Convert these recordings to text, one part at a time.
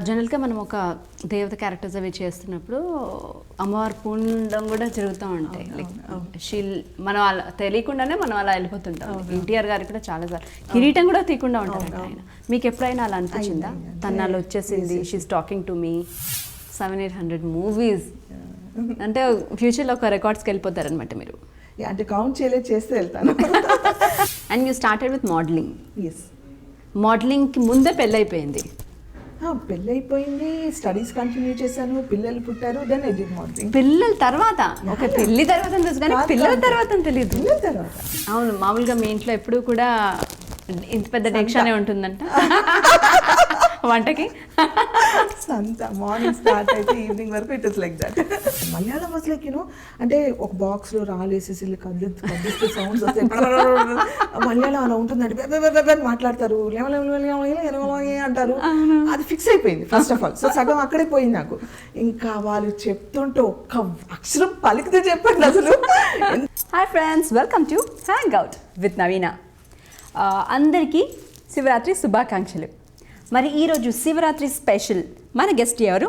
జనరల్గా మనం ఒక దేవత క్యారెక్టర్స్ అవి చేస్తున్నప్పుడు అమ్మవారు పూండం కూడా జరుగుతూ ఉంటాయి. లైక్ షీల్ మనం అలా తెలియకుండానే మనం అలా వెళ్ళిపోతుంటాం. ఎన్టీఆర్ గారికి కూడా చాలా సార్లు కిరీటం కూడా తీయకుండా ఉంటారు ఆయన. మీకు ఎప్పుడైనా అలా అనిపించిందా? తన్నాళ్ళు వచ్చేసింది, she's talking to me, 700-800 movies అంటే ఫ్యూచర్లో ఒక రికార్డ్స్కి వెళ్ళిపోతారనమాట మీరు. అంటే కౌంట్ చేయలేదు, చేస్తే వెళ్తాను. And you started with modelling. Yes, మోడలింగ్కి ముందే పెళ్ళైపోయింది. పెళ్ళి అయిపోయింది, స్టడీస్ కంటిన్యూ చేశాను, పిల్లలు పుట్టారు, దెన్ ఐ డిడ్ మోడలింగ్. పిల్లల తర్వాత ఓకే, పెళ్లి తర్వాత తెలుసు కానీ పిల్లల తర్వాత తెలియదు. పిల్లల తర్వాత అవును, మామూలుగా మీ ఇంట్లో ఎప్పుడు కూడా ఇంత పెద్ద టెన్షన్ ఉంటుందంట వంటకి. సంత మార్నింగ్ స్టార్ట్ అయితే ఈవినింగ్ వరకు it is like that. Malayalam was like you know, అంటే ఒక బాక్స్లో రాలేసేసి కదిలిస్తే సౌండ్స్ వస్తాయి. మలయాళం అలా ఉంటుందండి, మాట్లాడతారు, అంటారు. అది ఫిక్స్ అయిపోయింది ఫస్ట్ ఆఫ్ ఆల్. సో సగం అక్కడే పోయింది నాకు. ఇంకా వాళ్ళు చెప్తుంటే ఒక్క అక్షరం పలికితే చెప్పండి అసలు. Hi friends, welcome to hang out with Naveena. అందరికీ శివరాత్రి శుభాకాంక్షలు. మరి ఈరోజు శివరాత్రి స్పెషల్ మన గెస్ట్ ఎవరు?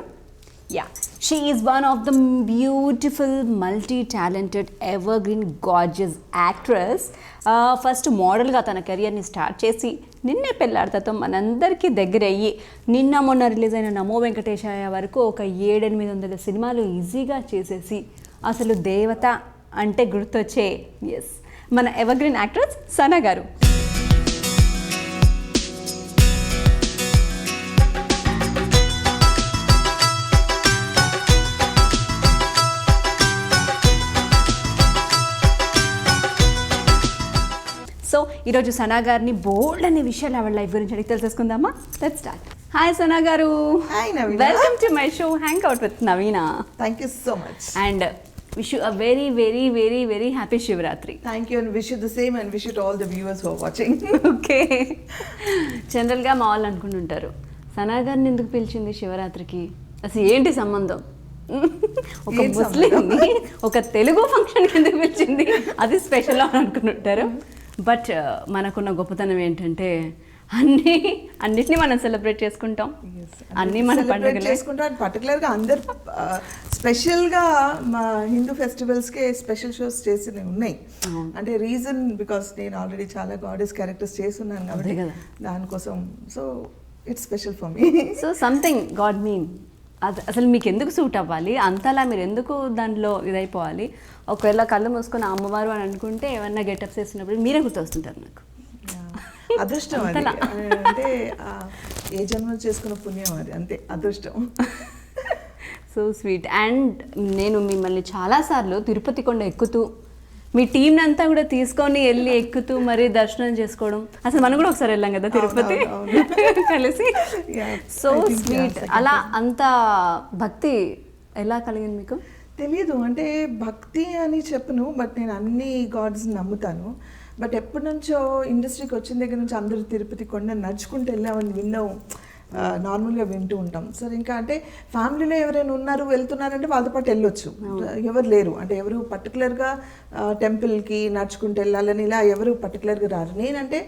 She is one of the beautiful multi talented evergreen gorgeous actress. First మోడల్గా తన కెరియర్ని స్టార్ట్ చేసి నిన్నే పెళ్ళాడతాతో మనందరికీ దగ్గర అయ్యి నిన్న మొన్న రిలీజ్ అయిన నమో వెంకటేశయ్య వరకు ఒక 700-800 సినిమాలు ఈజీగా చేసేసి అసలు దేవత అంటే గుర్తొచ్చే ఎస్ మన ఎవర్ గ్రీన్ యాక్ట్రెస్ సనా గారు. సో ఈరోజు సనా గారిని బోల్డ్ అనే విషయాలు ఆవిడ లైఫ్ గురించి అడిగి తెలుసుకుందామా? Let's start. హాయ్ సనా గారు, hi Naveena, welcome to my show hang out with Naveena. Thank you so much and wish you a very very very very happy Shivaratri. Thank you, and wish you the same, and wish you to all the viewers who are watching. Okay, జనరల్గా మా వాళ్ళు అనుకుంటుంటారు సనా గారిని ఎందుకు పిలిచింది శివరాత్రికి, అసలు ఏంటి సంబంధం? ఒక ముస్లింని ఒక తెలుగు ఫంక్షన్కి ఎందుకు పిలిచింది, అది స్పెషల్ అని అనుకుంటుంటారు. బట్ మనకున్న గొప్పతనం ఏంటంటే అన్నిటినీ మనం సెలబ్రేట్ చేసుకుంటాం, అన్నీ మన పండుగ చేసుకుంటాం. పర్టికులర్గా అందరు స్పెషల్గా మా హిందూ ఫెస్టివల్స్కే స్పెషల్ షోస్ చేసి ఉన్నాయి. అంటే రీజన్ బికాస్ నేను ఆల్రెడీ చాలా గాడెస్ క్యారెక్టర్స్ చేస్తున్నాను కాబట్టి దానికోసం. So it's special for me. So something God mean అది అసలు మీకు ఎందుకు సూట్ అవ్వాలి, అంతలా మీరు ఎందుకు దాంట్లో ఇదైపోవాలి? ఒకవేళ కళ్ళు మూసుకొని అమ్మవారు అని అనుకుంటే ఏమన్నా గెటప్స్ వేసినప్పుడు మీరే గుర్తొస్తుంటారు నాకు. అదృష్టం అది, అంటే ఏ జన్మలు చేసుకున్న పుణ్యం అది, అంతే అదృష్టం. So sweet. అండ్ నేను మిమ్మల్ని చాలాసార్లు తిరుపతి కొండ ఎక్కుతూ మీ టీంని అంతా కూడా తీసుకొని వెళ్ళి ఎక్కుతూ మరీ దర్శనం చేసుకోవడం, అసలు మనం కూడా ఒకసారి వెళ్ళాం కదా తిరుపతి కలిసి. So sweet. అలా అంత భక్తి ఎలా కలిగింది మీకు? తెలీదు, అంటే భక్తి అని చెప్పను, బట్ నేను అన్ని గాడ్స్ని నమ్ముతాను. బట్ ఎప్పటి నుంచో ఇండస్ట్రీకి వచ్చిన దగ్గర నుంచి అందరూ తిరుపతి కొండ నడుచుకుంటూ వెళ్ళామని విన్నాం, నార్మల్గా వింటూ ఉంటాం. సరే, ఇంకా అంటే ఫ్యామిలీలో ఎవరైనా ఉన్నారు వెళ్తున్నారంటే వాళ్ళతో పాటు వెళ్ళొచ్చు, ఎవరు లేరు అంటే ఎవరు పర్టికులర్గా టెంపుల్కి నడుచుకుంటూ వెళ్ళాలని ఇలా ఎవరు పర్టికులర్గా రారు. నేనంటే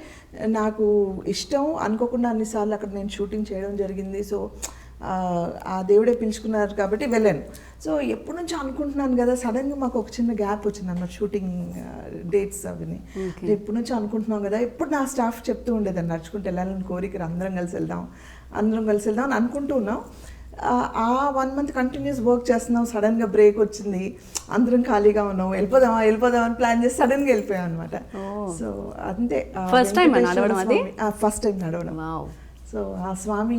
నాకు ఇష్టం, అనుకోకుండా అన్నిసార్లు అక్కడ నేను షూటింగ్ చేయడం జరిగింది. సో ఆ దేవుడే పిలుచుకున్నారు కాబట్టి వెళ్ళాను. సో ఎప్పటి నుంచో అనుకుంటున్నాను కదా, సడన్గా మాకు ఒక చిన్న గ్యాప్ వచ్చింది అన్నమాట షూటింగ్ డేట్స్ అవిని. ఎప్పటి నుంచో అనుకుంటున్నాం కదా, ఎప్పుడు నా స్టాఫ్ చెప్తూ ఉండేదాన్ని నడుచుకుంటూ వెళ్ళాలని కోరిక, అందరం కలిసి వెళ్దాం అని అనుకుంటూ ఉన్నాం. ఆ 1 month కంటిన్యూస్ వర్క్ చేస్తున్నాం. సడన్గా బ్రేక్ వచ్చింది, అందరం ఖాళీగా ఉన్నాం, వెళ్ళిపోదాం అని ప్లాన్ చేసి సడన్గా వెళ్ళిపోయాం అనమాట. సో అంతే, ఫస్ట్ టైం నడవడం. సో ఆ స్వామి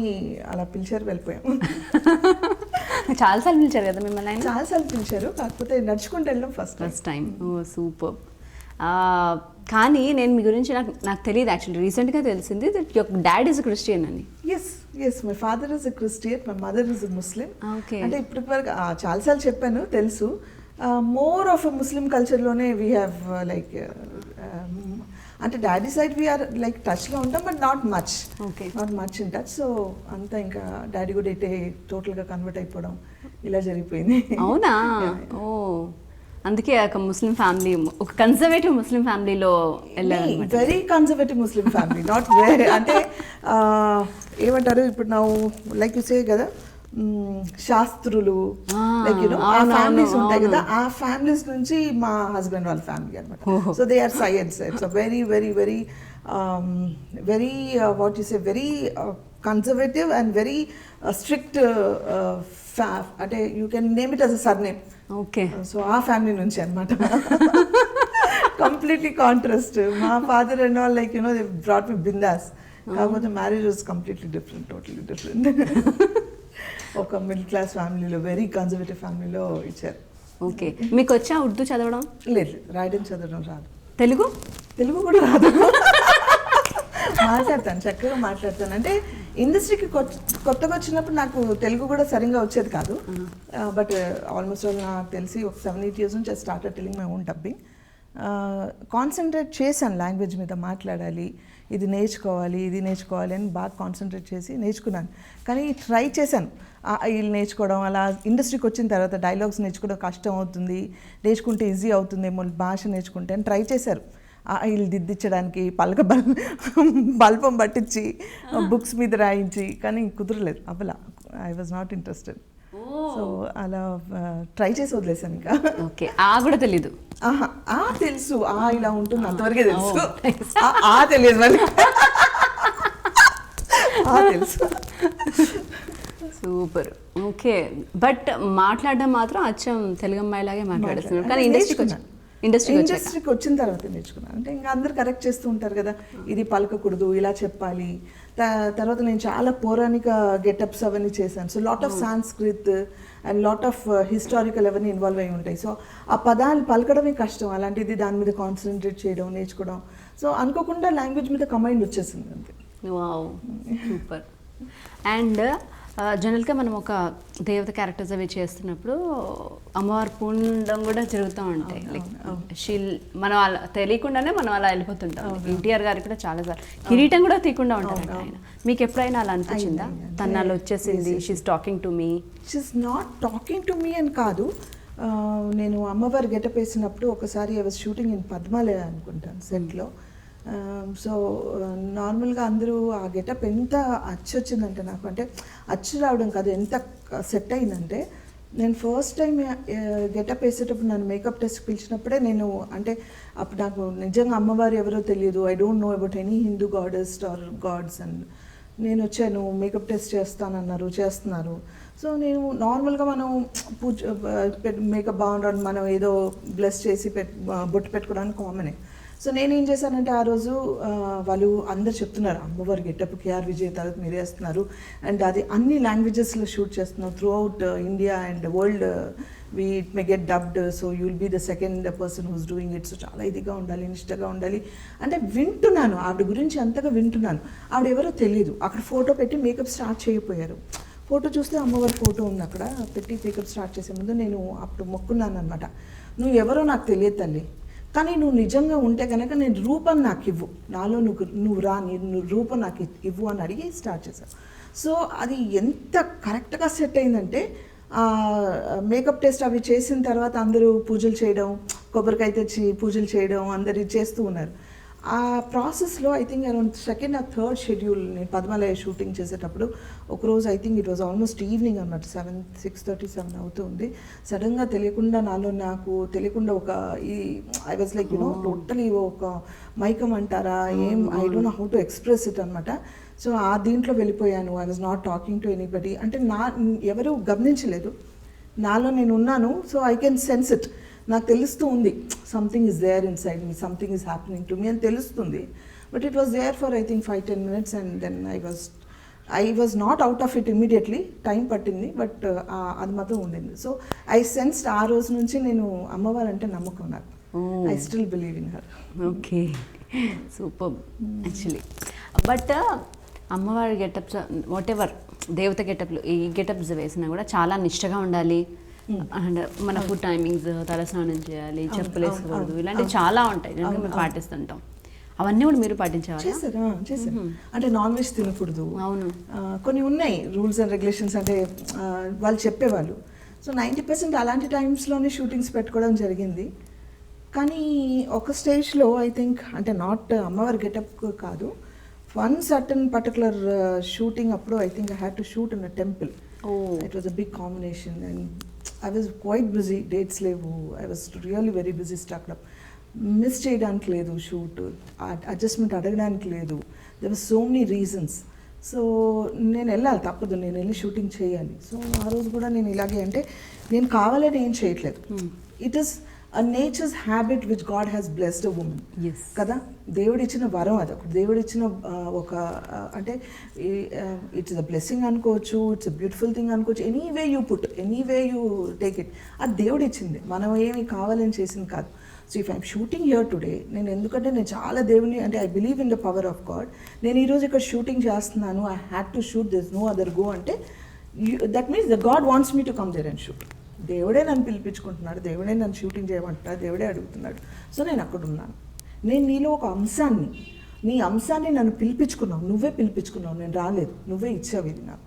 అలా పిలిచారు, వెళ్ళిపోయాం. చాలాసార్లు పిలిచారు కదా మిమ్మల్ని? చాలాసార్లు పిలిచారు, కాకపోతే నడుచుకుంటూ వెళ్ళడం ఫస్ట్ టైం. ఓ సూపర్. కానీ నేను మీ గురించి నాకు తెలియదు యాక్చువల్లీ, రీసెంట్గా తెలిసింది that your dad is Christian అని. Yes my father is a Christian, my mother is a Muslim. అంటే ఇప్పటి వరకు చాలాసార్లు చెప్పాను, తెలుసు. మోర్ ఆఫ్ ముస్లిం కల్చర్లోనే వీ హ్యావ్ లైక్, అంటే డాడీ సైడ్ వీఆర్ లైక్ టచ్లో ఉంటాం, but not much in touch. So అంతా ఇంకా డాడీ కూడా ఇటే టోటల్గా కన్వర్ట్ అయిపోవడం ఇలా జరిగిపోయింది. అవునా? ఓ అందుకే ఒక ముస్లిం ఫ్యామిలీ, ఒక కన్జర్వేటివ్ ముస్లిం ఫ్యామిలీలో వెళ్ళారు. Very conservative Muslim family, not very అంటే ఏమంటారు ఇప్పుడు ನಾವು లైక్ యూ సే కదా శాస్త్రులు, లైక్ యూనో ఆ ఫ్యామిలీస్ ఉంటాయి కదా, ఆ ఫ్యామిలీస్ నుంచి మా హస్బెండ్ వాళ్ళ ఫ్యామిలీ అనమాట. So they are Syeds. It's a very very very very what you say very conservative and very strict, అంటే you can name it as a surname. Okay. So ఆ ఫ్యామిలీ నుంచి అనమాట. Completely contrast. మా father and all like you know they brought me bindaas. కాకపోతే marriage was completely different, totally different. ఒక middle class ఫ్యామిలీలో, very conservative ఫ్యామిలీలో ఇచ్చారు. ఓకే. మీకు వచ్చా ఉర్దూ చదవడం? లేదు, రాయడం చదవడం రాదు. తెలుగు? తెలుగు కూడా రాదు. మాట్లాడతాను, చక్కగా మాట్లాడతాను. అంటే ఇండస్ట్రీకి కొత్తగా వచ్చినప్పుడు నాకు తెలుగు కూడా సరిగ్గా వచ్చేది కాదు. బట్ ఆల్మోస్ట్ నాకు తెలిసి ఒక 7-8 years నుంచి started telling my own dubbing. Concentrate చేశాను లాంగ్వేజ్ మీద, మాట్లాడాలి, ఇది నేర్చుకోవాలి అని బాగా కాన్సన్ట్రేట్ చేసి నేర్చుకున్నాను. కానీ ట్రై చేశాను వీళ్ళు నేర్చుకోవడం. అలా ఇండస్ట్రీకి వచ్చిన తర్వాత డైలాగ్స్ నేర్చుకోవడం కష్టం అవుతుంది, నేర్చుకుంటే ఈజీ అవుతుందేమో భాష నేర్చుకుంటే అని ట్రై చేశారు. వీళ్ళు దిద్దించడానికి బల్పం పట్టించి బుక్స్ మీద రాయించి, కానీ కుదరలేదు. అవ్వలా. I was not interested. So అలా ట్రై చేసి వదిలేసాను ఇంకా. ఓకే. కూడా తెలీదు? తెలుసు, ఇలా ఉంటుంది అంతవరకే తెలుసు. తెలియదు మళ్ళీ. తెలుసు. సూపర్. ఓకే. బట్ మాట్లాడడం మాత్రం అచ్చం తెలుగు అమ్మాయిలాగే మాట్లాడేస్తున్నారు. కానీ ఇండస్ట్రీకి వచ్చిన తర్వాత నేర్చుకున్నాను. అంటే ఇంకా అందరు కరెక్ట్ చేస్తూ ఉంటారు కదా, ఇది పలకకూడదు, ఇలా చెప్పాలి. తర్వాత నేను చాలా పౌరాణిక గెటప్స్ అవన్నీ చేశాను. So lot of Sanskrit and lot of historical అవన్నీ ఇన్వాల్వ్ అయి ఉంటాయి. సో ఆ పదాలు పలకడమే కష్టం. అలాంటిది దాని మీద కాన్సన్ట్రేట్ చేయడం, నేర్చుకోవడం. సో అనుకోకుండా లాంగ్వేజ్ మీద కమైండ్ వచ్చేసింది అంతే. Wow, super. అండ్ జనరల్గా మనం ఒక దేవత క్యారెక్టర్స్ అవి చేస్తున్నప్పుడు అమ్మవారు పూండడం కూడా జరుగుతూ ఉంటాయి. లైక్ మనం అలా తెలియకుండానే మనం అలా వెళ్ళిపోతుంటాం. ఎన్టీఆర్ గారికి కూడా చాలాసార్లు కిరీటం కూడా తీయకుండా ఉంటారు ఆయన. మీకు ఎప్పుడైనా అలా అనిపించిందా? తన్నాళ్ళు వచ్చేసింది, she's talking to me? She's not talking to me అని కాదు. నేను అమ్మవారి గెటప్ వేసినప్పుడు ఒకసారి I was shooting in Padmalaya అనుకుంటాను సెట్లో. సో నార్మల్గా అందరూ ఆ గెటప్ ఎంత అచ్చు వచ్చిందంటే నాకు, అంటే అచ్చు రావడం కాదు, ఎంత సెట్ అయిందంటే, నేను ఫస్ట్ టైం గెటప్ వేసేటప్పుడు నన్ను మేకప్ టెస్ట్కి పిలిచినప్పుడే నేను, అంటే అప్పుడు నాకు నిజంగా అమ్మవారు ఎవరో తెలియదు. I don't know about any Hindu goddess or gods. And నేను వచ్చాను, మేకప్ టెస్ట్ చేస్తున్నారు. సో నేను నార్మల్గా మనం మేకప్ బాగుండడం, మనం ఏదో బ్లెస్ చేసి బొట్టు పెట్టుకోవడానికి కామనే. సో నేనేం చేశానంటే ఆ రోజు వాళ్ళు అందరు చెప్తున్నారు, అమ్మవారి గెటప్ కేఆర్ విజయ్ తర్వాత మీరు వేస్తున్నారు, అండ్ అది అన్ని లాంగ్వేజెస్లో షూట్ చేస్తున్నారు throughout India and world. It may get dubbed, so you will be the second person who's doing it. So చాలా ఇదిగా ఉండాలి, నిష్టగా ఉండాలి అంటే వింటున్నాను, ఆవిడ గురించి అంతగా వింటున్నాను. ఆవిడ ఎవరో తెలియదు. అక్కడ ఫోటో పెట్టి మేకప్ స్టార్ట్ చేయకపోయారు. ఫోటో చూస్తే అమ్మవారి ఫోటో ఉంది అక్కడ పెట్టి మేకప్ స్టార్ట్ చేసే ముందు నేను అప్పుడు మొక్కున్నాను అనమాట, నువ్వు ఎవరో నాకు తెలియదు తల్లి, కానీ నువ్వు నిజంగా ఉంటే కనుక నేను రూపం నాకు ఇవ్వు, నాలో నువ్వు రా, నువ్వు రూపం నాకు ఇవ్వు అని అడిగి స్టార్ట్ చేశాను. సో అది ఎంత కరెక్ట్గా సెట్ అయిందంటే, మేకప్ టెస్ట్ అవి చేసిన తర్వాత అందరూ పూజలు చేయడం, కొబ్బరికాయ తెచ్చి పూజలు చేయడం అందరు చేస్తూ ఉన్నారు. ఆ ప్రాసెస్లో I think around second or third schedule నేను పద్మాలయ షూటింగ్ చేసేటప్పుడు ఒకరోజు I think it was almost evening అన్నమాట, 6:37 అవుతుంది. సడన్గా తెలియకుండా నాకు తెలియకుండా ఒక I was like you know totally ఒక మైకం అంటారా I don't know how to express it అనమాట. సో ఆ దీంట్లో వెళ్ళిపోయాను. I was not talking to anybody, అంటే ఎవరు గమనించలేదు, నాలో నేను ఉన్నాను. So I can sense it, నాకు తెలుస్తూ ఉంది something is there inside me, something is happening to me అని తెలుస్తుంది. But it was there for I think 5-10 minutes and then I was not out of it immediately. Time పట్టింది, but అది మాత్రం ఉండింది. So I sensed ఆ రోజు నుంచి నేను అమ్మవారు అంటే నమ్మకం నాకు. I still believe in her. Okay, super actually. But అమ్మవారి గెటప్స్ వాట్ ఎవర్ దేవత గెటప్లు ఈ గెటప్స్ వేసినా కూడా చాలా నిష్టగా ఉండాలి. అండ్ మన ఫుడ్ టైమింగ్స్, తలస్నానం చేయాలి, చెప్పులు వేసుకోకూడదు, ఇలాంటివి చాలా ఉంటాయి మేము పాటిస్తుంటాం. అవన్నీ కూడా మీరు పాటించేవారు? చేశారు. అంటే నాన్ వెజ్ తినకూడదు, అవును, కొన్ని ఉన్నాయి రూల్స్ అండ్ రెగ్యులేషన్స్, అంటే వాళ్ళు చెప్పేవాళ్ళు. సో 90% అలాంటి టైమ్స్లోనే షూటింగ్స్ పెట్టుకోవడం జరిగింది. కానీ ఒక స్టేజ్లో ఐ థింక్ అంటే నాట్ అమ్మవారి గెటప్ కాదు, వన్ సర్టన్ పర్టికులర్ షూటింగ్ అప్పుడు I think I had to shoot in a temple. It was a big combination and I was quite busy, dates లేవు, I was really very busy stucked up. Miss చేయడానికి లేదు shoot, అడ్జస్ట్మెంట్ అడగడానికి లేదు, there was so many reasons. So నేను వెళ్ళాలి, తప్పదు, నేను వెళ్ళి షూటింగ్ చేయాలి. సో ఆ రోజు కూడా నేను ఇలాగే, అంటే నేను కావాలని ఏం చేయట్లేదు, it is a nature's habit which God has blessed a women కదా, దేవుడిచ్చిన వరం అది, దేవుడిచ్చిన ఒక అంటే ఇట్స్ అ బ్లెస్సింగ్ అనుకోవచ్చు, ఇట్స్ అ బ్యూటిఫుల్ థింగ్ అనుకోవచ్చు, any way you put, any way you take it, అది దేవుడిచ్చింది, మనం ఏమి కావాలని చేసింది కాదు. So if I'm shooting here today, నేను ఎందుకంటే నేను చాలా దేవుని, అంటే I believe in the power of God, నేను ఈరోజు ఇక్కడ షూటింగ్ చేస్తున్నాను, I had to shoot, this no other go అంటే that means the God wants me to come there and shoot. దేవుడే నన్ను పిలిపించుకుంటున్నాడు, దేవుడే నన్ను షూటింగ్ చేయమంటున్నాడు, దేవుడే అడుగుతున్నాడు. సో నేను అక్కడ ఉన్నాను, నేను నీలో ఒక అంశాన్ని, నీ అంశాన్ని నన్ను పిలిపించుకున్నావు, నువ్వే పిలిపించుకున్నావు, నేను రాలేదు, నువ్వే ఇచ్చావు ఇది నాకు.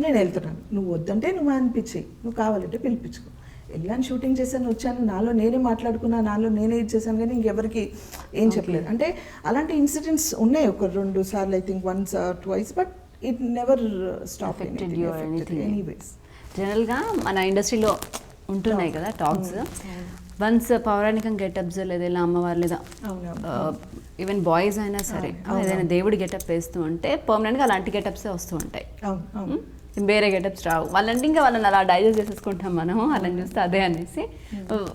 నేను వెళ్తున్నాను, నువ్వు వద్దంటే నువ్వు అనిపించేయి, నువ్వు కావాలంటే పిలిపించుకో. వెళ్ళాను, షూటింగ్ చేశాను, వచ్చాను, నాలో నేనే మాట్లాడుకున్నా, నాలో నేనే ఇచ్చేసాను, కానీ ఇంకెవరికి ఏం చెప్పలేదు. అంటే అలాంటి ఇన్సిడెంట్స్ ఉన్నాయి ఒక 2 సార్లు, I think once twice, but it never stop anyways. జనరల్గా మన ఇండస్ట్రీలో ఉంటున్నాయి కదా టాక్స్, వన్స్ పౌరాణికం గెటప్స్ లేదా ఇలా అమ్మవారు లేదా ఈవెన్ బాయ్స్ అయినా సరే ఏదైనా దేవుడి గెటప్ వేస్తూ ఉంటే పర్మనెంట్గా అలాంటి గెటప్సే వస్తూ ఉంటాయి, వేరే గెటప్స్ రావు. వాళ్ళంటే ఇంకా వాళ్ళని అలా డైజెస్ట్ చేసేసుకుంటాం మనం, వాళ్ళని చూస్తే అదే అనేసి.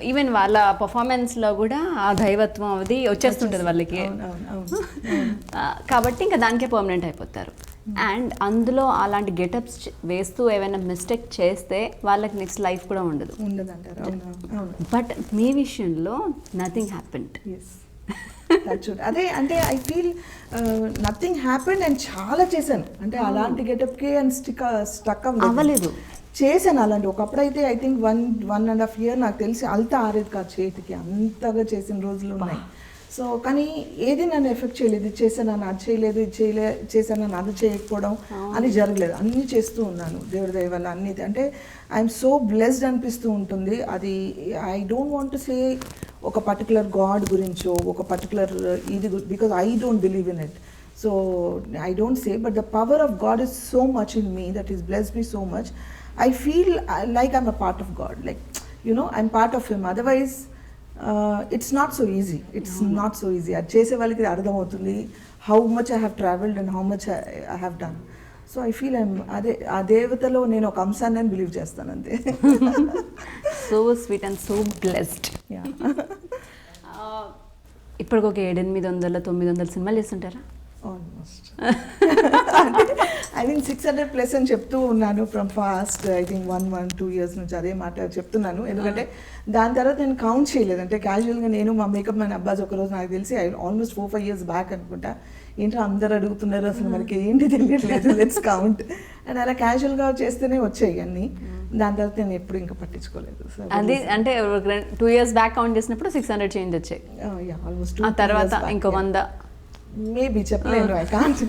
ఈవెన్ వాళ్ళ పర్ఫార్మెన్స్లో కూడా ఆ దైవత్వం అది వచ్చేస్తుంటుంది వాళ్ళకి, కాబట్టి ఇంకా దానికే పర్మనెంట్ అయిపోతారు. అండ్ అందులో అలాంటి గెటప్స్ వేస్తూ ఏమైనా మిస్టేక్ చేస్తే వాళ్ళకి నెక్స్ట్ లైఫ్ కూడా ఉండదు. బట్ మీ విషయంలో నథింగ్ హ్యాపెండ్. అదే అంటే I feel nothing happened and చాలా చేశాను, అంటే అలాంటి గెటప్కి అండ్ స్టక్ అవ్వలేదు, చేశాను అలాంటి. ఒకప్పుడైతే ఐ థింక్ 1.5 year నాకు తెలిసి అల్తా ఆరేది కాదు చేతికి, అంతగా చేసిన రోజులు ఉన్నాయి. సో కానీ ఏది నన్ను ఎఫెక్ట్ చేయలేదు, ఇది చేశాను అది చేయలేదు, ఇది చేశాను అది చేయకపోవడం అని జరగలేదు, అన్నీ చేస్తూ ఉన్నాను దేవుడి దయ వల్ల అన్నీ. అంటే ఐఎమ్ సో బ్లెస్డ్ అనిపిస్తూ ఉంటుంది అది. I don't want to say ఒక పర్టికులర్ గాడ్ గురించో ఒక పర్టికులర్ ఇది, because I don't believe in it. So I don't say, but the power of God is so much in me, that is blessed me so much. I feel like I'm a part of God, like, you know, I'm part of Him. Otherwise, it's not so easy. It's not so easy. అది చేసే వాళ్ళకి అర్థం అవుతుంది how much I have travelled and how much I have done. So I feel అదే ఆ దేవతలో నేను ఒక అంశాన్ని అని బిలీవ్ చేస్తాను అంతే. So sweet and so blessed. ఇప్పటికి ఒక 700-800-900 సినిమాలు చేస్తుంటారా? ఆల్మోస్ట్ ఐ మీన్ 600+ అని చెప్తూ ఉన్నాను from fast I think 1-2 years నుంచి అదే మాట చెప్తున్నాను. ఎందుకంటే దాని తర్వాత నేను కౌంట్ చేయలేదు, అంటే క్యాజువల్గా నేను మా మేకప్ మ్యాన్ అబ్బాస్ ఒకరోజు నాకు తెలిసి ఆల్మోస్ట్ 4-5 years బ్యాక్ అనుకుంటా, ఏంటో అందరు అడుగుతున్నారు అసలు మనకి ఏంటి తెలియట్లేదు, లెట్స్ కౌంట్ అండ్ అలా క్యాజువల్గా చేస్తేనే వచ్చాయి అన్నీ. దాని తర్వాత నేను ఎప్పుడు ఇంకా పట్టించుకోలేదు. అది అంటే 2 years బ్యాక్ కౌంట్ చేసినప్పుడు 600 చేంజ్ వచ్చాయి, ఆల్మోస్ట్. ఆ తర్వాత ఇంకో 100 మేబీ చెప్పలేను, ఐ కాంట్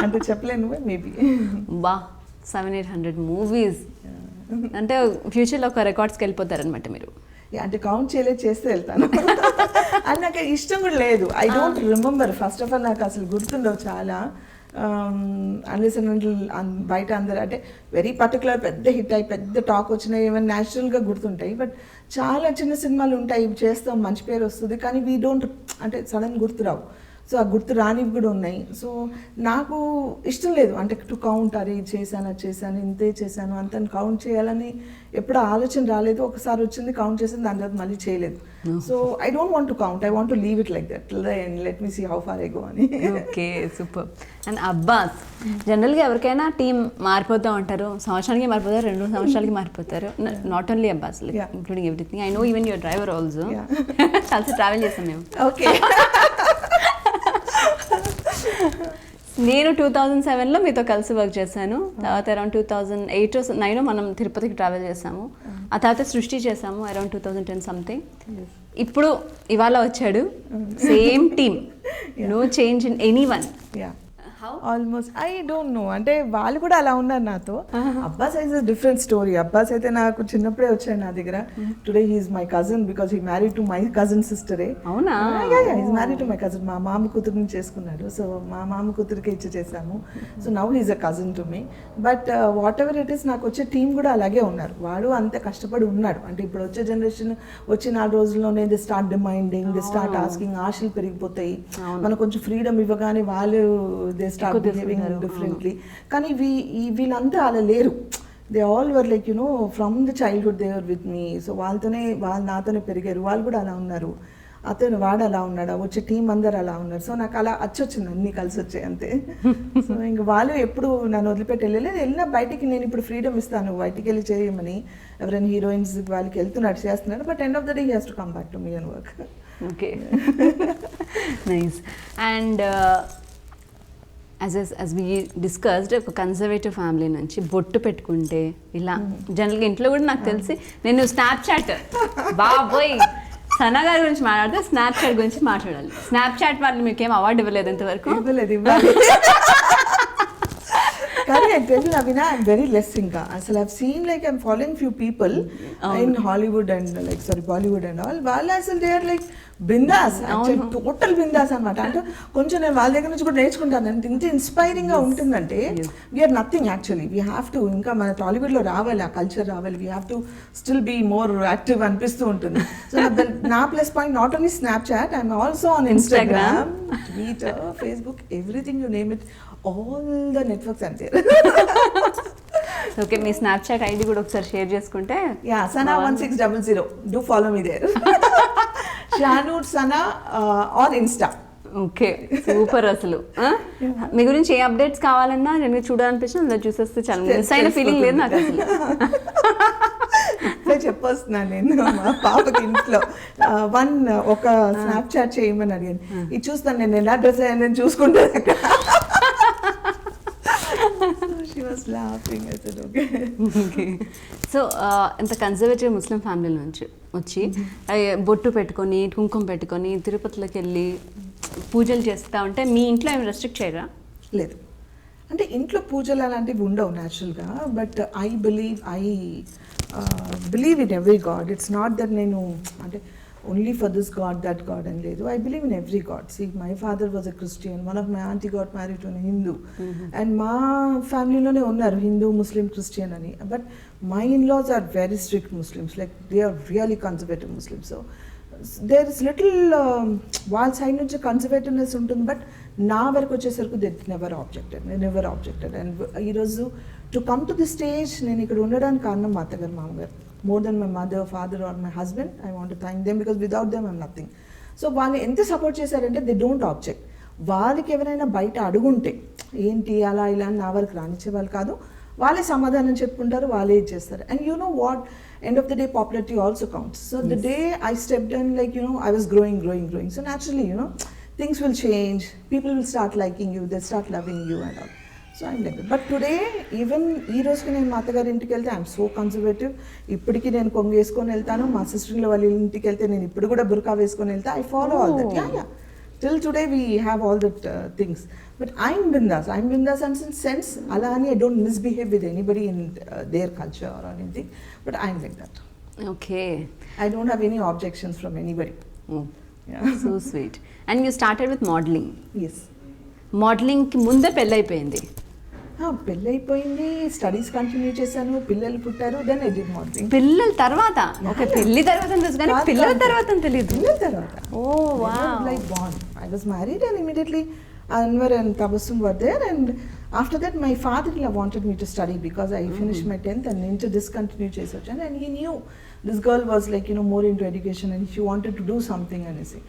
అంటే చెప్పలేను, మేబీ. బా 700-800 మూవీస్ అంటే ఫ్యూచర్లో ఒక రికార్డ్స్కి వెళ్ళిపోతారనమాట మీరు. అంటే కౌంట్ చేయలేదు, చేస్తే వెళ్తాను అది నాకు ఇష్టం కూడా లేదు. I don't remember, first of all నాకు అసలు గుర్తుండవు చాలా, అన్లెస్ బయట అందరూ అంటే వెరీ పర్టికులర్ పెద్ద హిట్ అయ్యి పెద్ద టాక్ వచ్చినాయి ఏమైనా న్యాచురల్గా గుర్తుంటాయి. బట్ చాలా చిన్న సినిమాలు ఉంటాయి, ఇవి చేస్తాం మంచి పేరు వస్తుంది, కానీ వీ డోంట్ అంటే సడన్ గుర్తురావు. సో ఆ గుర్తు రానివి కూడా ఉన్నాయి. సో నాకు ఇష్టం లేదు అంటే టు కౌంట్, అరే ఇది చేశాను అది చేశాను ఇంతే చేశాను అంత కౌంట్ చేయాలని ఎప్పుడు ఆలోచన రాలేదు. ఒకసారి వచ్చింది కౌంట్ చేసింది, దాని తర్వాత మళ్ళీ చేయలేదు. So I don't want to count, I want to leave it like that and let me see how far I go అని. Okay, super. అండ్ అబ్బాస్ జనరల్గా ఎవరికైనా టీం మారిపోతూ ఉంటారు, సంవత్సరానికి మారిపోతారు, 2 సంవత్సరాలకి మారిపోతారు. Not only Abbas, including everything. I know even your driver also, కలిసి ట్రావెల్ చేస్తాం మేము. ఓకే, నేను 2007లో మీతో కలిసి వర్క్ చేశాను. తర్వాత అరౌండ్ 2008-9 మనం తిరుపతికి ట్రావెల్ చేసాము. ఆ తర్వాత సృష్టి చేసాము అరౌండ్ 2010 సంథింగ్. ఇప్పుడు ఇవాళ వచ్చాడు, same team, no change in any one. How? Almost I don't know, అంటే వాళ్ళు కూడా అలా ఉన్నారు నాతో. Abbas is different story. Abbas అయితే నాకు చిన్నప్పుడే వచ్చాడు నా దగ్గర. Today he's my cousin because he married to my cousin సిస్టరే. అవునా? He's married to my cousin. మా మామ కూతురుని చేసుకున్నాడు. సో మా మామ కూతురికి ఇచ్చి చేశాము. So now he's a cousin to me. But what ever it is, నాకు వచ్చే టీం కూడా అలాగే ఉన్నారు. వాడు అంతే కష్టపడి ఉన్నాడు. అంటే ఇప్పుడు వచ్చే జనరేషన్ వచ్చి 4 రోజుల్లోనే they start demanding, they start asking, ఆశలు పెరిగిపోతాయి. మనకు కొంచెం ఫ్రీడమ్ ఇవ్వగానే వాళ్ళు దే స్టార్ట్ బిహేవింగ్ డిఫరెంట్లీ. కానీ వీళ్ళంతా అలా లేరు. They all were like you know from the childhood they were with me. So వాళ్ళు నాతోనే పెరిగారు. వాళ్ళు కూడా అలా ఉన్నారు. వాడు అలా ఉన్నాడు, వచ్చే టీం అందరు అలా ఉన్నారు. సో నాకు అలా వచ్చింది, అన్నీ కలిసి వచ్చాయి అంతే. సో ఇంక వాళ్ళు ఎప్పుడు నన్ను వదిలిపెట్టి వెళ్ళినా బయటికి నేను ఇప్పుడు ఫ్రీడమ్ ఇస్తాను, బయటికి వెళ్ళి చేయమని. ఎవరైనా హీరోయిన్స్ వాళ్ళకి వెళ్తున్నాడు, చేస్తున్నాడు. But end of the day he has to come back to me and work. Okay, nice. And as we discussed, ఒక కన్జర్వేటివ్ ఫ్యామిలీ నుంచి బొట్టు పెట్టుకుంటే ఇలా జనరల్గా ఇంట్లో కూడా నాకు తెలిసి నేను స్నాప్చాట్ బాబోయ్ సనా గారి గురించి మాట్లాడితే స్నాప్చాట్ గురించి మాట్లాడాలి. స్నాప్చాట్ వాళ్ళు మీకేం అవార్డు ఇవ్వలేదు ఇంతవరకు? ఇవ్వాలి. కానీ I tell you, Navina, I'm very less ఇంకా. అసలు I've seen like I'm following few people in Hollywood and like Bollywood and all. వాళ్ళు అసలు they are like bindaas, total bindaas అనమాట. అంటే కొంచెం నేను వాళ్ళ దగ్గర నుంచి కూడా నేర్చుకుంటాను. ఇంత ఇన్స్పైరింగ్ గా ఉంటుందంటే we're nothing actually. We have to ఇంకా మన టాలీవుడ్ లో రావాలి, ఆ కల్చర్ రావాలి. We have to still be more active అనిపిస్తూ ఉంటుంది. సో నా plus point not only Snapchat, I'm also on Instagram, Twitter, Facebook, everything you name it, all the networks అంతే. ఓకే, మీ స్నాప్చాట్ ఐడి కూడా ఒకసారి షేర్ చేసుకుంటే. Yeah, Sana1600, do follow me there. Shanoor Sana on Insta. Okay, super. అసలు మీ గురించి ఏ updates కావాలన్నా నేను చూడాలనిపించిన అందులో చూసేస్తే చాలా మిస్ అయిన ఫీలింగ్ లేదు నాకు అసలు. చెప్పొస్తున్నాను నేను మా పాపకి ఇంట్లో ఒక స్నాప్చాట్ చేయమని అడిగాను. ఇది చూస్తాను నేను ఎలా డ్రెస్ అయ్యాను చూసుకుంటాను అక్కడ. She was laughing. I said, okay. So ఇంత కన్జర్వేటివ్ ముస్లిం ఫ్యామిలీ నుంచి వచ్చి బొట్టు పెట్టుకొని కుంకుమ పెట్టుకొని తిరుపతిలోకి వెళ్ళి పూజలు చేస్తూ ఉంటే మీ ఇంట్లో ఏమి రెస్ట్రిక్ట్ చేయరా? లేదు, అంటే ఇంట్లో పూజలు అలాంటివి ఉండవు న్యాచురల్గా. But I believe in every God. It's not that నేను అంటే only for this god, that god and ledu. I believe in every god. See, my father was a Christian. One of my auntie got married to a Hindu. And మా ఫ్యామిలీలోనే ఉన్నారు హిందూ, ముస్లిం, Christian అని. But my in-laws are very strict Muslims. Like they are really conservative Muslims. So there is little వాళ్ళ side నుంచి కన్సర్వేటివ్నెస్ ఉంటుంది. But నా వరకు వచ్చేసరికి they never objected. And ఈరోజు to come to the stage నేను ఇక్కడ ఉండడానికి కారణం మా అత్తగారు, మామగారు. More than my mother, father or my husband, I want to thank them because without them I'm nothing. So వాళ్ళు ఎంత సపోర్ట్ చేశారంటే దే డోంట్ ఆబ్జెక్ట్. వాళ్ళకి ఎవరైనా బయట అడుగుంటే ఏంటి అలా ఇలా నా వరకు రానిచ్చే వాళ్ళు కాదు. వాళ్ళే సమాధానం చెప్పుకుంటారు, వాళ్ళే ఇచ్చేస్తారు. And you know what, end of the day popularity also counts. So the day I stepped in, like you know, I was growing. So naturally, you know, things will change. People will start liking you, they'll start loving you and all. So I'm like that. But today even ఈ రోజుకి నేను మా అత్తగారి ఇంటికి వెళ్తే I'm so conservative. ఇప్పటికీ నేను కొంగు వేసుకొని వెళ్తాను. మా సిస్టర్లో వాళ్ళ ఇంటికి వెళ్తే నేను ఇప్పుడు కూడా బుర్కా వేసుకొని వెళ్తా. I follow all that. Yeah till today we have all that things. But I'm bindaas and sense అలా అని I don't misbehave with anybody in their culture or anything. But I'm like that. Okay, I don't have any objections from anybody. So sweet. And you started with modelling. Yes, మోడలింగ్కి ముందే పెళ్ళైపోయింది. పెళ్ళైపోయింది, studies continue చేశాను, పిల్లలు పుట్టారు, then I did modelling. పిల్లల తర్వాత? Okay, పెళ్లి తర్వాత తెలుసు కానీ పిల్లల తర్వాత తెలియదు. పిల్లల తర్వాత oh wow, like born. I was married and immediately Anwar and Tabassum were there, and after that my father-in-law wanted me to study because I finished my 10th and into discontinue చేసొచ్చు. And he knew this girl was like, you know, more into education and she wanted to do something and I say.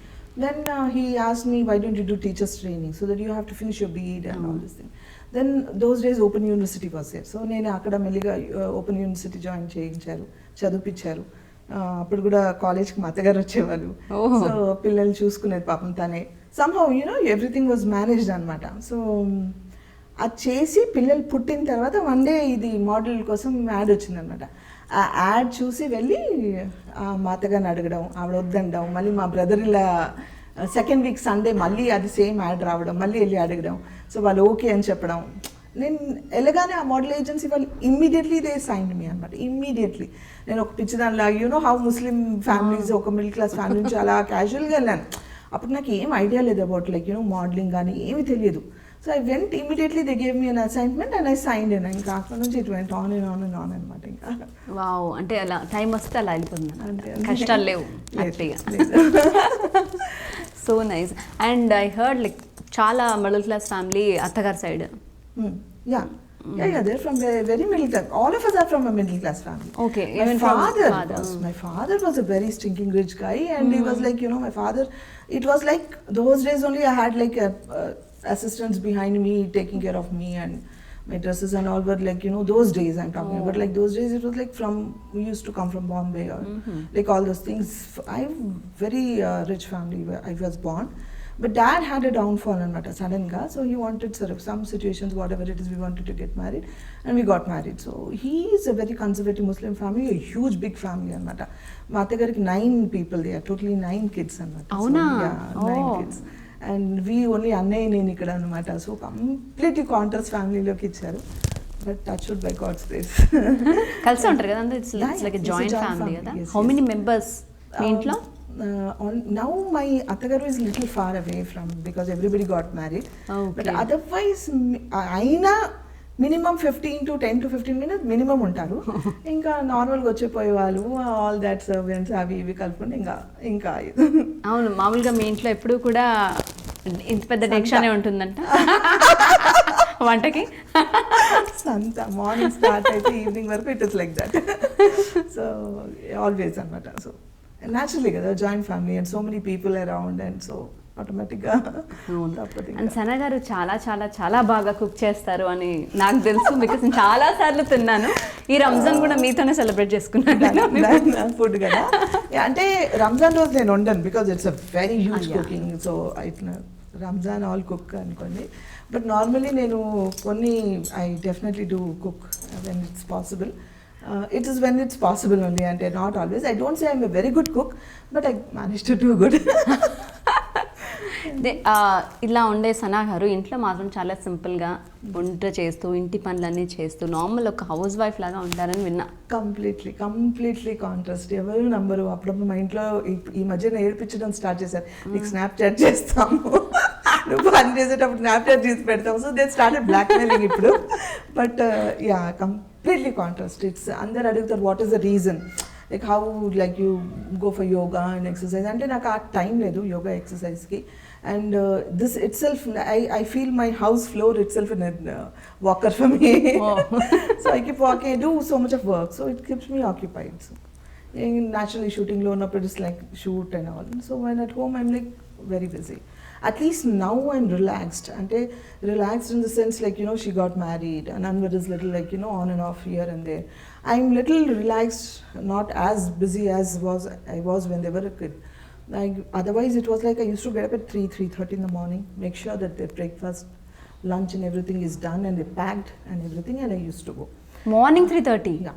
Then he asked me, why don't you do teachers training so that you have to finish your BEd and all this thing. Then those days Open University was there. So నేను అక్కడ మెల్లిగా open university join చేయించారు, చదివిపించారు. అప్పుడు కూడా కాలేజ్కి మా అత్తగారు వచ్చేవాళ్ళు. సో పిల్లలు చూసుకునేది పాపం తనే. somehow, you know, everything was managed అనమాట. సో అది చేసి పిల్లలు పుట్టిన తర్వాత వన్ డే ఇది మోడల్ కోసం యాడ్ వచ్చిందనమాట. ఆ యాడ్ చూసి వెళ్ళి మా అత్తగారిని అడగడం, ఆవిడ వద్దండం, మళ్ళీ మా బ్రదర్ ఇలా సెకండ్ వీక్ సండే మళ్ళీ అది సేమ్ యాడ్ రావడం, మళ్ళీ వెళ్ళి అడగడం, సో వాళ్ళు ఓకే అని చెప్పడం. నేను వెళ్ళగానే ఆ మోడల్ ఏజెన్సీ వాళ్ళు ఇమ్మీడియట్లీ దే సైన్ మీ అనమాట. ఇమ్మీడియట్లీ నేను ఒక పిచ్చిదానిలా హౌ ముస్లిం ఫ్యామిలీస్ ఒక మిడిల్ క్లాస్ ఫ్యామిలీ నుంచి అలా క్యాజువల్గా వెళ్ళాను. అప్పుడు నాకు ఏం ఐడియా లేదు అబౌట్ మోడలింగ్ కానీ ఏమీ తెలియదు. So I went immediately they gave me an assignment and I signed in. ఇంకా అక్కడ నుంచి it went on and on and on అనమాట. ఇంకా వావ్, అంటే అలా టైం వస్తే అలా వెళ్ళిపోతుంది, అంతే. కష్టాలు లేవు హ్యాపీగా. So nice. And I heard like చాలా మిడిల్ క్లాస్ ఫ్యామిలీ అత్తగారి side. Yeah, they're from very middle class. All of us are from a middle class family. Okay, My even from father father. my father was a very stinking rich guy, and he was like, my father, it was like those days only I had like assistants behind me taking care of me and my dresses and all, but like those days I'm talking about, like those days it was like we used to come from Bombay or like all those things. I'm very rich family where I was born. But dad had a downfall anamata suddenly, so he wanted sort of some situations, whatever it is, we wanted to get married, and we got married. So he is a very conservative Muslim family, a huge big family anamata. Ma attagariki 9 people, they are totally 9 kids anamata. Avuna? So, yeah, 9 kids. And we only annaya nenu ikkada anamata. So completely contrast family loki icharu. But touched wood by God's grace. కలిసి ఉంటారు కదా, it's like a joint family కదా. How many members మీ ఇంట్లో? Now my Attagaru is little far away from, because everybody got married. Okay. But otherwise aina minimum 10 to 15 minutes minimum ఉంటారు. ఇంకా నార్మల్గా వచ్చేపోయే వాళ్ళు all that servants అవి ఇవి కలుపుకుంటే ఇంకా అవును, మామూలుగా మీ ఇంట్లో ఎప్పుడు కూడా ఇంత పెద్ద టెన్షనే ఉంటుందంట వంటకి. సంత మార్నింగ్ స్టార్ట్ అయితే ఈవినింగ్ వరకు it is like that. So always అనమాట. సో naturally కదా, joint family and so many people around, and so ఆటోమేటిక్గా. అండ్ సన గారు చాలా చాలా చాలా బాగా కుక్ చేస్తారు అని నాకు తెలుసు, బికాస్ నేను చాలా సార్లు తిన్నాను. ఈ రంజాన్ కూడా మీతోనే సెలబ్రేట్ చేసుకున్నాను ఫుడ్ కదా. అంటే రంజాన్ రోజు నేను వండను, because it's a very huge cooking. So Ramzan all cook అనుకోండి. బట్ నార్మలీ నేను కొన్ని I definitely do cook when it's possible. It is when it's possible only, and not always. I don't say I'm a very good cook, but I managed to do good. ఇలా ఉండే సనా గారు ఇంట్లో మాత్రం చాలా సింపుల్గా వంట చేస్తూ ఇంటి పనులన్నీ చేస్తూ నార్మల్ ఒక హౌస్ వైఫ్ లాగా ఉంటారని విన్నా. Completely contrast. ఎవరు నంబరు. అప్పుడప్పుడు మా ఇంట్లో ఈ మధ్యన ఏడిపించడం స్టార్ట్ చేశారు. నీకు స్నాప్ చాట్ చేస్తాము, నువ్వు పని చేసేటప్పుడు స్నాప్ చాట్ చేసి పెడతాము. So they started blackmailing ఇప్పుడు. But yeah, completely contrast. It's అందరు అడుగుతారు what is the reason, like how like you go for yoga and exercise. అంటే నాకు ఆ టైం లేదు యోగా ఎక్సర్సైజ్కి. And this itself I feel my house floor itself in walker for me. So I keep walking, I do so much of work, so it keeps me occupied. So naturally షూటింగ్లో ఉన్నప్పుడు it's like shoot and all. So when at home I'm like very busy. At least now I'm relaxed. Ante relaxed in the sense like she got married and Anwar is little like on and off here and there. I'm little relaxed, not as busy as I was when they were a kid. Like otherwise it was like I used to get up at 3:30 in the morning, make sure that their breakfast, lunch and everything is done and they packed and everything, and I used to go morning 3:30. yeah.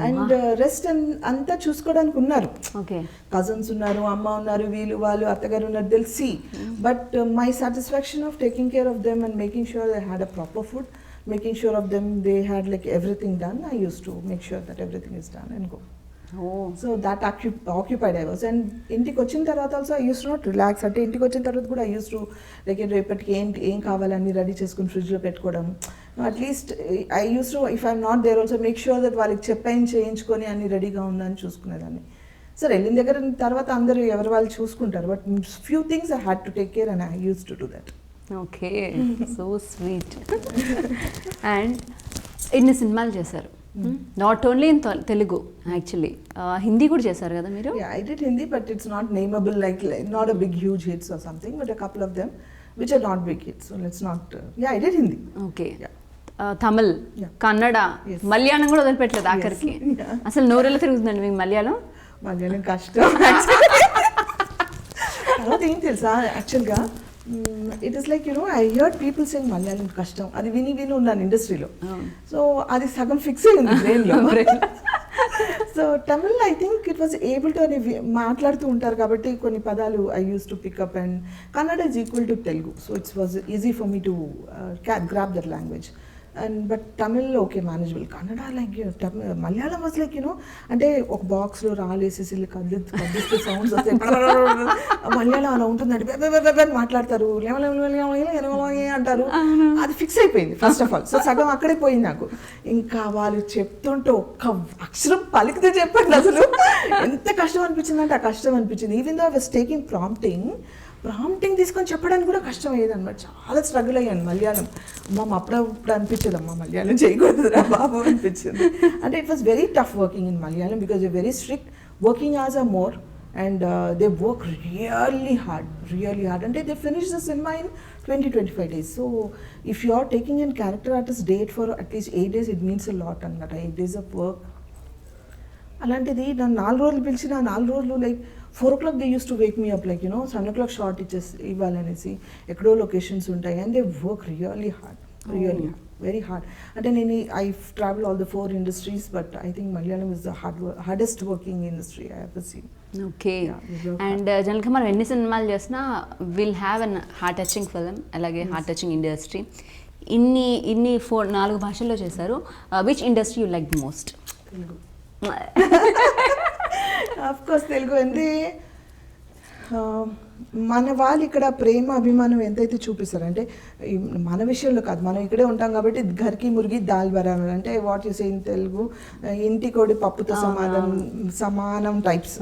And rest అంతా చూసుకోవడానికి ఉన్నారు. Okay, cousins ఉన్నారు, అమ్మ ఉన్నారు, వీళ్ళు వాళ్ళు అత్తగారు ఉన్నారు, తెలిసి. But my satisfaction of taking care of them and making sure they had a proper food, making sure of them they had like everything done. I use to make sure that everything is done and go. So that occupied I was. And ఇంటికి వచ్చిన తర్వాత also I use to not relax. అంటే ఇంటికి వచ్చిన తర్వాత కూడా I use to like రేపటికి ఏం కావాలని రెడీ చేసుకుని ఫ్రిడ్జ్లో పెట్టుకోవడం. At least I use to if I'm not there also make sure that వాళ్ళకి చేయించుకొని అన్ని రెడీగా ఉందని చూసుకునేదాన్ని. సరే వెళ్ళిన దగ్గర తర్వాత అందరూ ఎవరు వాళ్ళు చూసుకుంటారు, but few things I had to take care and I use to do that. Okay, so sweet. And ఇన్ని సినిమాలు చేశారు, not only in Telugu, actually Hindi కూడా చేశారు కదా మీరు? I did Hindi, but it's not nameable, like not a big huge hits or something, but a couple of them which are not big hits, so let's not I did Hindi. Okay. Tamil, Kannada, Malayalam కూడా వదిలిపెట్టలేదు ఆఖరికి. అసలు నోరెలా తిరుగుతుందండి మీకు మలయాళం? కష్టం. తర్వాత ఏం తెలుసా, యాక్చువల్గా it is like I heard people saying Malayalam కష్టం. అది విని ఉన్నాను ఇండస్ట్రీలో. సో అది సగం ఫిక్స్ అయ్యింది బ్రెయిన్లో. So Tamil I think it was able to అని మాట్లాడుతూ ఉంటారు కాబట్టి కొన్ని పదాలు I use to pick up, and Kannada is equal to Telugu, so it's was easy for me to grab that language. And but Tamil okay manageable. Kannada like Malayalam was like you know, అంటే ఒక బాక్స్లో రాలేసేసి కదిలిస్తే సౌండ్స్ వస్తాయి. మలయాళం అలా ఉంటుందండి, మాట్లాడతారు అంటారు. అది ఫిక్స్ అయిపోయింది ఫస్ట్ ఆఫ్ ఆల్. సో సగం అక్కడే పోయింది నాకు. ఇంకా వాళ్ళు చెప్తుంటే ఒక్క అక్షరం పలికితే చెప్పండి అసలు ఎంత కష్టం అనిపించింది అంటే ఆ కష్టం అనిపించింది. Even though I was taking prompting తీసుకొని చెప్పడానికి కూడా కష్టం అయ్యేది అనమాట. చాలా స్ట్రగుల్ అయ్యాను మలయాళం. అప్పుడప్పుడు అనిపించేది అమ్మ మలయాళం చేయకూడదురా బాబు అనిపించింది. అంటే it was very tough working in Malayalam because they very strict, working hours are more, and they work really hard. And they finish the cinema in 20-25 days. So if you are taking a character artist date for at least 8 days, it means a lot. And that 8 days of work. అలాంటిది నన్ను 4 రోజులు పిలిచిన 4 రోజులు like 4 o'clock they use to wake me up like you know 7 o'clock shot ఇవ్వాలనేసి ఎక్కడో locations ఉంటాయి. And they work really hard, very hard. అంటే నేను I travel all the 4 industries, but I think Malayalam is the hardest working industry I have seen. Okay. అండ్ జనరల్గా మనం ఎన్ని సినిమాలు చేసినా will have an heart touching film, అలాగే హార్ట్ టచింగ్ ఇండస్ట్రీ. ఇన్ని 4 భాషల్లో చేశారు. Which industry you like the most? Telugu. Of course Telugu. అంటే మన వాళ్ళు ఇక్కడ ప్రేమ అభిమానం ఎంతైతే చూపిస్తారంటే మన విషయంలో కాదు, మనం ఇక్కడే ఉంటాం కాబట్టి ఘర్కి మురిగి దాల్ బరాబర్ అంటే what you say in Telugu, ఇంటి కోడి పప్పుతో సమానం టైప్స్.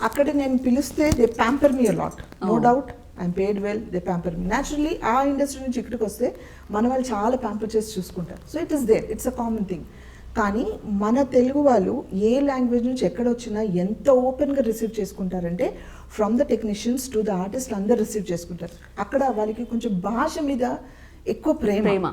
అక్కడ నేను పిలిస్తే they pamper me a lot, no doubt. I'm paid well, they pamper me. Naturally ఆ ఇండస్ట్రీ నుంచి ఇక్కడికి వస్తే మన వాళ్ళు చాలా ప్యాంపర్ చేసి చూసుకుంటారు. So it is there, it's a common thing. కానీ మన తెలుగు వాళ్ళు ఏ లాంగ్వేజ్ నుంచి ఎక్కడ వచ్చినా ఎంత ఓపెన్గా రిసీవ్ చేసుకుంటారంటే from the technicians to the artist అందరు రిసీవ్ చేసుకుంటారు. అక్కడ వాళ్ళకి కొంచెం భాష మీద ఎక్కువ ప్రేమ.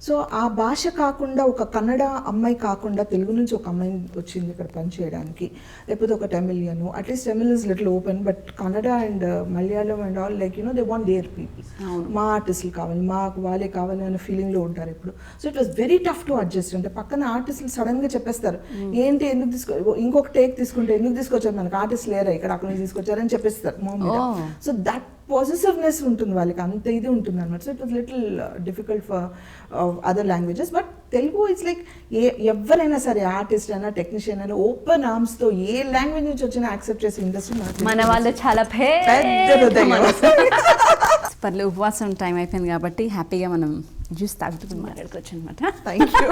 సో ఆ భాష కాకుండా ఒక కన్నడ అమ్మాయి కాకుండా తెలుగు నుంచి ఒక అమ్మాయి వచ్చింది ఇక్కడ పని చేయడానికి, లేకపోతే ఒక తమిళియను, at least Tamil is little open, but Kannada and Malayalam and all like you know they want their people. మా ఆర్టిస్టులు కావాలి, మాకు వాళ్ళే కావాలి అనే ఫీలింగ్లో ఉంటారు ఇప్పుడు. So it was very tough to adjust. అంటే పక్కన ఆర్టిస్టులు సడన్గా చెప్పేస్తారు, ఏంటి ఎందుకు ఇంకొక టేక్ తీసుకుంటే ఎందుకు తీసుకొచ్చారు, మనకు ఆర్టిస్ట్ లేరా ఇక్కడ, అక్కడ నుంచి తీసుకొచ్చారని చెప్పేస్తారు మోమ్. సో దట్ పాజిటివ్నెస్ ఉంటుంది వాళ్ళకి, అంత ఇది ఉంటుంది అనమాట. So it was little difficult for other languages. But Telugu it's like ఎవరైనా సరే, ఆర్టిస్ట్ అయినా టెక్నీషియన్ అయినా ఓపెన్ ఆర్మ్స్తో ఏ లాంగ్వేజ్ నుంచి వచ్చినా యాక్సెప్ట్ చేసే ఇండస్ట్రీ మన వాళ్ళు చాలా పర్లేదు. ఉపవాసం టైం అయిపోయింది కాబట్టి హ్యాపీగా మనం జ్యూస్ తాగుతూ మాట్లాడుకోవచ్చు అనమాట. Thank you.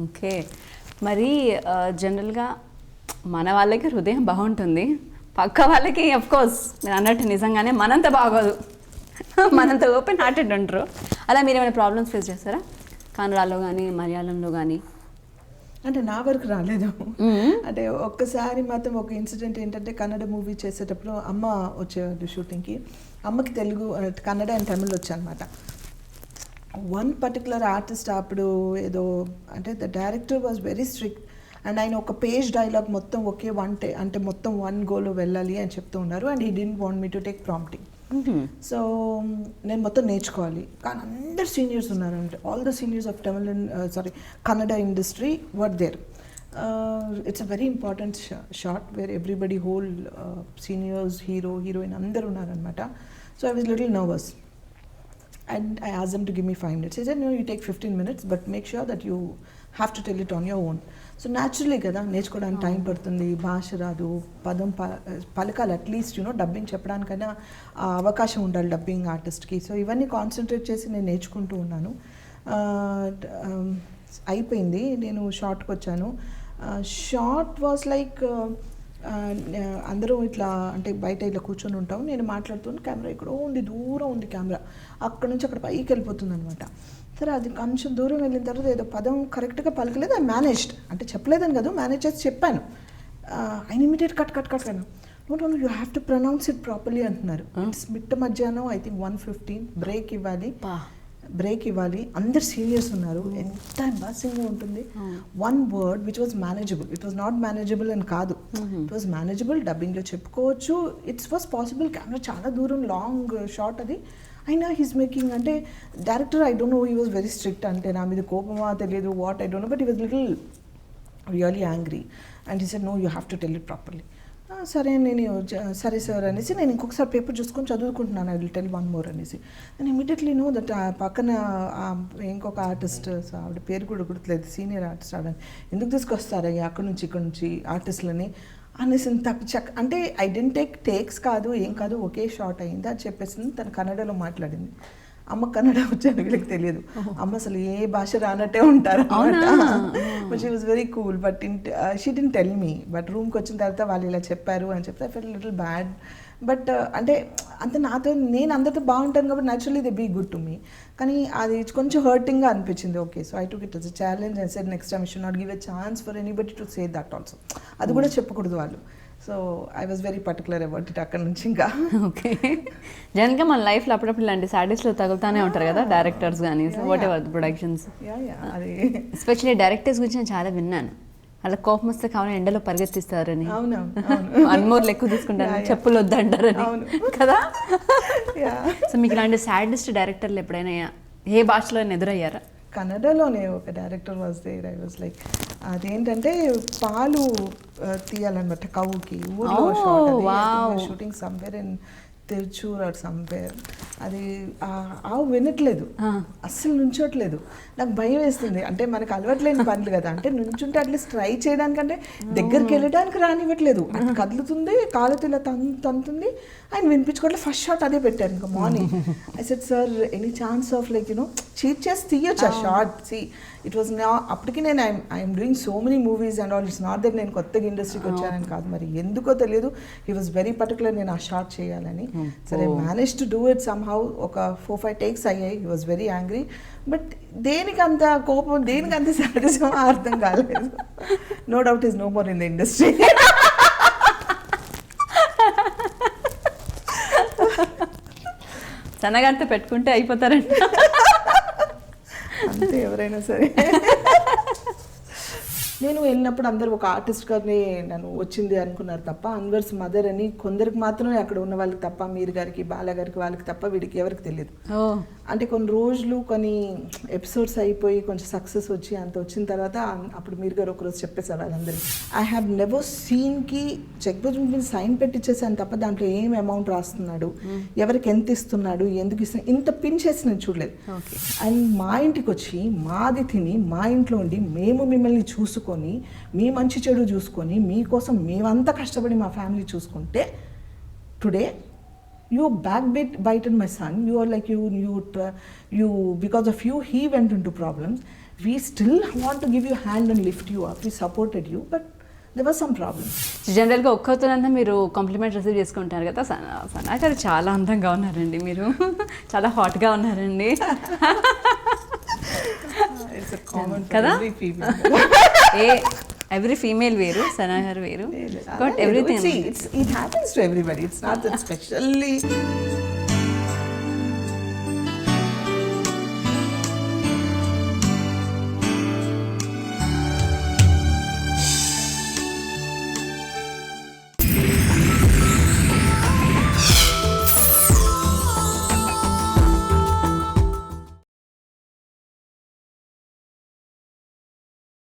ఓకే. మరి జనరల్గా మన వాళ్ళకి హృదయం బాగుంటుంది, పక్క వాళ్ళకి అఫ్కోర్స్ నేను అన్నట్టు నిజంగానే మనంత బాగోదు, మనంత ఓపెన్ హార్టెడ్ ఉంటారు. అలా మీరు ఏమైనా ప్రాబ్లమ్స్ ఫేస్ చేస్తారా కన్నడలో కానీ మలయాళంలో కానీ? అంటే నా వరకు రాలేదు. అంటే ఒక్కసారి మాత్రం ఒక ఇన్సిడెంట్ ఏంటంటే, కన్నడ మూవీ చేసేటప్పుడు అమ్మ వచ్చేవారు షూటింగ్కి. అమ్మకి తెలుగు, కన్నడ అండ్ తమిళ్ వచ్చాయన్నమాట. వన్ పర్టికులర్ ఆర్టిస్ట్ అప్పుడు ఏదో అంటే the director was very strict, and ఆయన ఒక పేజ్ డైలాగ్ మొత్తం ఒకే అంటే మొత్తం 1 గోలో వెళ్ళాలి అని చెప్తూ ఉన్నారు. And he didn't want me to take prompting. So నేను మొత్తం నేర్చుకోవాలి. కానీ అందరు సీనియర్స్ ఉన్నారంటే, all the seniors of Kannada industry were there. It's a very important shot where everybody whole seniors, heroine అందరు ఉన్నారనమాట. So I was little nervous. And I asked them to give me 5 minutes. He said, no, you take 15 minutes, but make sure that you have to tell it on your own. So naturally కదా, నేర్చుకోవడానికి time పడుతుంది, భాష రాదు, పదం పలకాలి, at least you know dubbing చెప్పడానికైనా అవకాశం ఉండాలి dubbing ఆర్టిస్ట్కి. సో ఇవన్నీ కాన్సన్ట్రేట్ చేసి నేను నేర్చుకుంటూ ఉన్నాను. అయిపోయింది, నేను షార్ట్కి వచ్చాను. షార్ట్ వాజ్ లైక్ అందరూ ఇట్లా అంటే బయట ఇట్లా కూర్చొని ఉంటాం, నేను మాట్లాడుతున్న కెమెరా ఎక్కడో ఉంది, దూరం ఉంది కెమెరా, అక్కడ నుంచి అక్కడ పైకి వెళ్ళిపోతుంది అనమాట. సరే అది కొంచెం దూరం వెళ్ళిన తర్వాత ఏదో పదం కరెక్ట్గా పలకలేదు, ఐ మేనేజ్డ్. అంటే చెప్పలేదని కదా, మేనేజ్ చేసి చెప్పాను. ఆయన immediate cut no you have to pronounce it properly అంటున్నారు. ఇట్స్ మిట్ట మధ్యాహ్నం ఐ థింక్ 1:15 బ్రేక్ ఇవ్వాలి. బ్రేక్ ఇవ్వాలి, అందరు సీనియర్స్ ఉన్నారు, ఎంత ఎంబాసింగ్గా ఉంటుంది. One word which was manageable, it was not manageable అని కాదు, ఇట్ వాజ్ మేనేజబుల్, డబ్బింగ్లో చెప్పుకోవచ్చు, ఇట్స్ వాజ్ పాసిబుల్. కెమెరా చాలా దూరం లాంగ్ షాట్ అది, అయినా హీస్ మేకింగ్ అంటే director I don't know he was very strict, అంటే నా మీద కోపమా తెలియదు, what I don't know, but he was little really angry and he said no you have to tell it properly. సరే నేను సరే సార్ అనేసి నేను ఇంకొకసారి పేపర్ చూసుకొని చదువుకుంటున్నాను, I will tell one more అనేసి. నేను ఇమీడియట్లీ నో దట్ పక్కన ఇంకొక ఆర్టిస్ట్, ఆవిడ పేరు కూడా గుర్తులేదు, సీనియర్ ఆర్టిస్ట్, ఆవిడ ఎందుకు తీసుకొస్తారు అక్కడ నుంచి ఇక్కడ నుంచి ఆర్టిస్టులని అనేసి అంటే ఐ డెంట్ టేక్స్ కాదు ఏం కాదు, ఒకే షార్ట్ అయింది అది చెప్పేసింది. తను కన్నడలో మాట్లాడింది. అమ్మ కన్నడ వచ్చాను, వీళ్ళకి తెలియదు, అమ్మ అసలు ఏ భాష రానట్టే ఉంటారు but she was very cool. But she didn't tell me, but రూమ్కి వచ్చిన తర్వాత వాళ్ళు ఇలా చెప్పారు అని చెప్తే I felt little bad. But అంటే అంత నాతో నేను అందరితో బాగుంటాను కాబట్టి naturally they be good to me, కానీ అది కొంచెం హర్టింగ్గా అనిపించింది. Okay, so I took it as a challenge and said next time you should not give a chance for anybody to say that also, అది కూడా చెప్పకూడదు వాళ్ళు. So I was very particular about it అక్కడ నుంచి. ఇంకా okay, జనరల్గా మన లైఫ్లో అప్పుడప్పుడు ఇలాంటి సాడీస్లో తగులుతానే ఉంటారు కదా డైరెక్టర్స్ కానీ వాట్ ఎవర్ ప్రొడక్షన్స్, అది ఎస్పెషల్లీ డైరెక్టర్స్ గురించి నేను చాలా విన్నాను. అలా కోపం వస్తే కావాలి ఎండలో పరిగెత్తిస్తారని, అన్మోర్లు ఎక్కువ తీసుకుంటారని, చెప్పులు వద్దంటారని కదా. సో మీకు ఇలాంటి సాడెస్ట్ డైరెక్టర్లు ఎప్పుడైనా ఏ భాషలో ఎదురయ్యారా? కన్నడలోనే ఒక director was there, I was like అదేంటంటే పాలు తీయాలన్నమాట కవుకి, ఊర్లో shooting somewhere in Trichur or somewhere. అది ఆవు వినట్లేదు, అస్సలు నుంచోట్లేదు. నాకు భయం వేస్తుంది, అంటే మనకు అలవాట్లేని పనులు కదా, అంటే నుంచుంటే అట్లీస్ట్ ట్రై చేయడానికంటే దగ్గరికి వెళ్ళడానికి రానివ్వట్లేదు, అటు కదులుతుంది, కాలుతో ఇలా తంతుంది, ఆయన వినిపించుకోవట్లేదు. ఫస్ట్ షాట్ అదే పెట్టారు ఇంకా morning. I said sir any chance of like you know cheat చేసి తీయొచ్చు ఆ షార్ట్. సి ఇట్ వాజ్ నా అప్పటికి నేను I'm doing so many movies and all, it's not that నేను కొత్తగా ఇండస్ట్రీకి వచ్చానని కాదు, మరి ఎందుకో తెలియదు హీ వాజ్ వెరీ పర్టికులర్ నేను ఆ షార్ట్ చేయాలని. సరే manage to do it somehow, ఒక 4-5 టేక్స్ అయ్యాయి. He was very angry, but దేనికి అంత కోపం, దేనికి అంత సాటిస్ఫై అర్థం కాలేదు. No doubt is no more in the industry. సన్నగారితో పెట్టుకుంటే అయిపోతారంట అంతే ఎవరైనా సరే. నేను వెళ్ళినప్పుడు అందరూ ఒక ఆర్టిస్ట్ గారిని నన్ను వచ్చింది అనుకున్నారు తప్ప, అన్వర్స్ మదర్ అని కొందరికి మాత్రమే అక్కడ ఉన్న వాళ్ళకి తప్ప, మీర్ గారికి బాలా గారికి వాళ్ళకి తప్ప వీడికి ఎవరికి తెలియదు. అంటే కొన్ని రోజులు కొన్ని ఎపిసోడ్స్ అయిపోయి కొంచెం సక్సెస్ వచ్చి అంత వచ్చిన తర్వాత అప్పుడు మీర్ గారు ఒకరోజు చెప్పేశారు వాళ్ళందరికీ, ఐ హ్యావ్ నెవర్ సీన్కి చెక్ బుక్ మీద సైన్ పెట్టించేసాను తప్ప దాంట్లో ఏం అమౌంట్ రాస్తున్నాడు, ఎవరికి ఎంత ఇస్తున్నాడు, ఎందుకు ఇస్తున్నాడు, ఇంత పిన్ చేసి నేను చూడలేదు. అండ్ మా ఇంటికి వచ్చి మాది తిని మా ఇంట్లో ఉండి మేము మిమ్మల్ని చూసుకొని మీ మంచి చెడు చూసుకొని మీకోసం మేమంతా కష్టపడి మా ఫ్యామిలీ చూసుకుంటే today you backbited my son, you are like you because of you he went into problems, we still want to give you hand and lift you up, we supported you, but there was some problems. జనరల్గా ఒక్కతోనంతా మీరు complement receive చేసుకుంటారు కదా, సనా గారు చాలా అందంగా ఉన్నారండి, మీరు చాలా హాట్గా ఉన్నారండి కదా. ఎవ్రీ ఫీమేల్ వేరు, సనా గారు వేరు, but everything it happens to everybody, it's not that specially